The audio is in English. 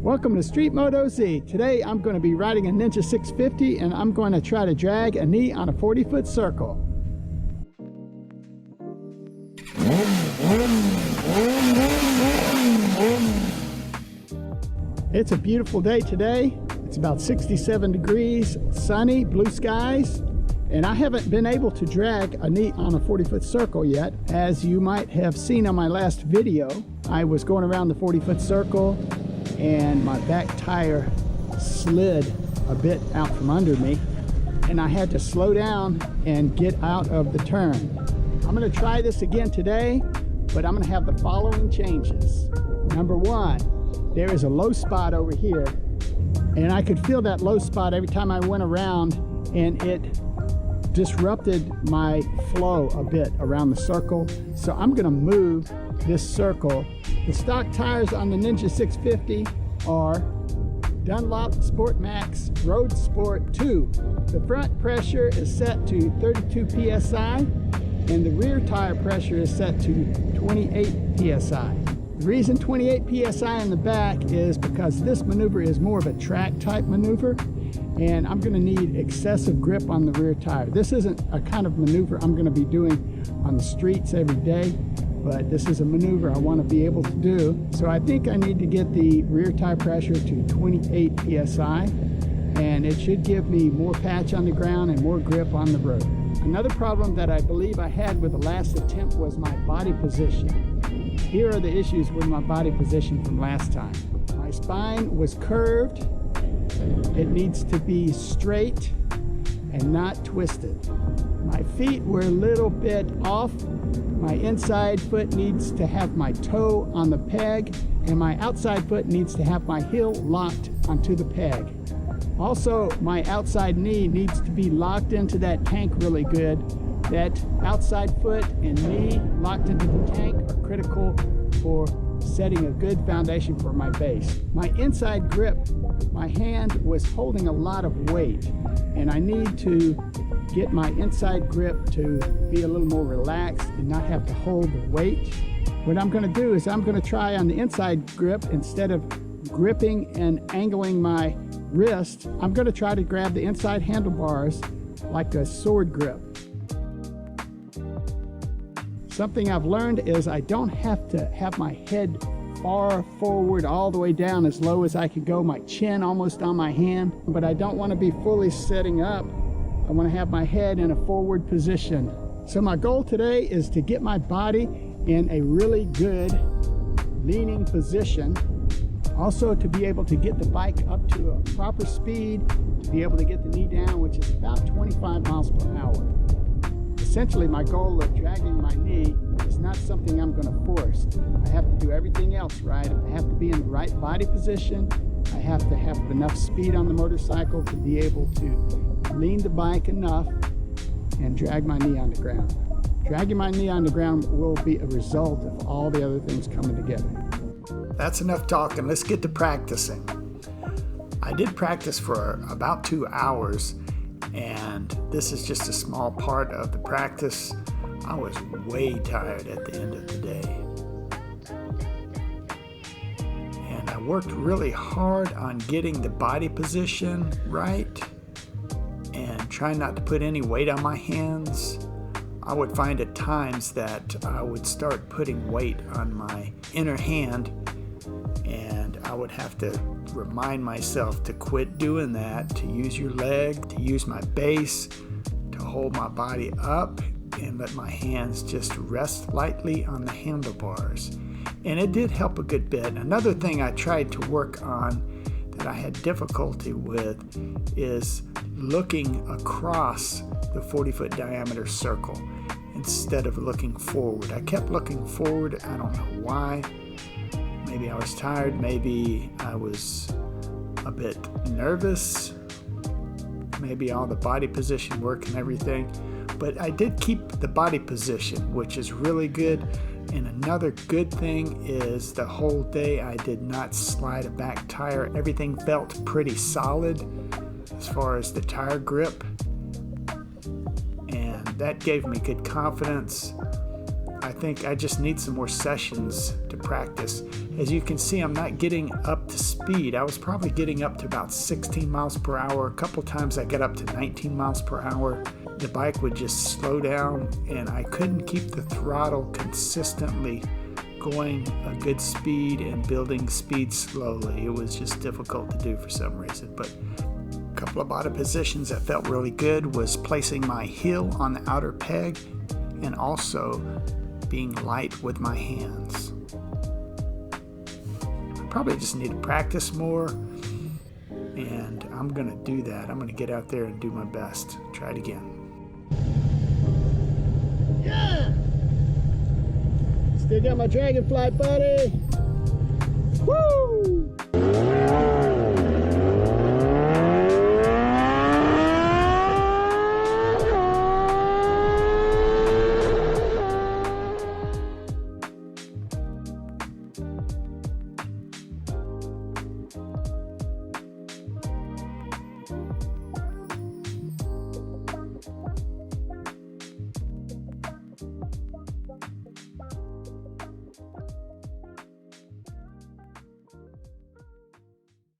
Welcome to StreetMotoZ. Today I'm going to be riding a Ninja 650 and I'm going to try to drag a knee on a 40-foot circle. It's a beautiful day today. It's about 67 degrees, sunny, blue skies, and I haven't been able to drag a knee on a 40-foot circle yet. As you might have seen on my last video, I was going around the 40-foot circle and my back tire slid a bit out from under me and I had to slow down and get out of the turn. I'm going to try this again today, but I'm going to have the following changes. Number one, there is a low spot over here and I could feel that low spot every time I went around, and it disrupted my flow a bit around the circle. So I'm going to move this circle. The stock tires on the Ninja 650 are Dunlop Sport Max Road Sport 2. The front pressure is set to 32 psi and the rear tire pressure is set to 28 psi. The reason 28 psi in the back is because this maneuver is more of a track type maneuver and I'm going to need excessive grip on the rear tire. This isn't a kind of maneuver I'm going to be doing on the streets every day, but this is a maneuver I want to be able to do. So I think I need to get the rear tire pressure to 28 psi and it should give me more patch on the ground and more grip on the road. Another problem that I believe I had with the last attempt was my body position. Here are the issues with my body position from last time. My spine was curved. It needs to be straight and not twisted. My feet were a little bit off. My inside foot needs to have my toe on the peg, and my outside foot needs to have my heel locked onto the peg. Also, my outside knee needs to be locked into that tank really good. That outside foot and knee locked into the tank are critical for setting a good foundation for my base. My inside grip, my hand was holding a lot of weight, and I need to get my inside grip to be a little more relaxed and not have to hold the weight. What I'm going to do is I'm going to try on the inside grip, instead of gripping and angling my wrist, I'm going to try to grab the inside handlebars like a sword grip. Something I've learned is I don't have to have my head far forward all the way down as low as I can go, my chin almost on my hand, but I don't want to be fully sitting up. I want to have my head in a forward position. So my goal today is to get my body in a really good leaning position. Also to be able to get the bike up to a proper speed, to be able to get the knee down, which is about 25 miles per hour. Essentially, my goal of dragging my knee is not something I'm going to force. I have to do everything else right. I have to be in the right body position. I have to have enough speed on the motorcycle to be able to lean the bike enough and drag my knee on the ground. Dragging my knee on the ground will be a result of all the other things coming together. That's enough talking. Let's get to practicing. I did practice for about 2 hours, and this is just a small part of the practice. I was way tired at the end of the day. And I worked really hard on getting the body position right and trying not to put any weight on my hands. I would find at times that I would start putting weight on my inner hand, and I would have to remind myself to quit doing that, to use your leg, to use my base, to hold my body up and let my hands just rest lightly on the handlebars. And it did help a good bit. Another thing I tried to work on that I had difficulty with is looking across the 40-foot diameter circle instead of looking forward. I kept looking forward. I don't know why. Maybe I was tired, maybe I was a bit nervous, maybe all the body position work and everything, but I did keep the body position, which is really good. And another good thing is the whole day I did not slide a back tire. Everything felt pretty solid as far as the tire grip, and that gave me good confidence. I think I just need some more sessions to practice. As you can see, I'm not getting up to speed. I was probably getting up to about 16 miles per hour. A couple times I got up to 19 miles per hour. The bike would just slow down and I couldn't keep the throttle consistently going a good speed and building speed slowly. It was just difficult to do for some reason. But a couple of bottom positions that felt really good was placing my heel on the outer peg and also being light with my hands. I probably just need to practice more, and I'm gonna do that. I'm gonna get out there and do my best. Try it again. Yeah! Still got my dragonfly, buddy. Woo!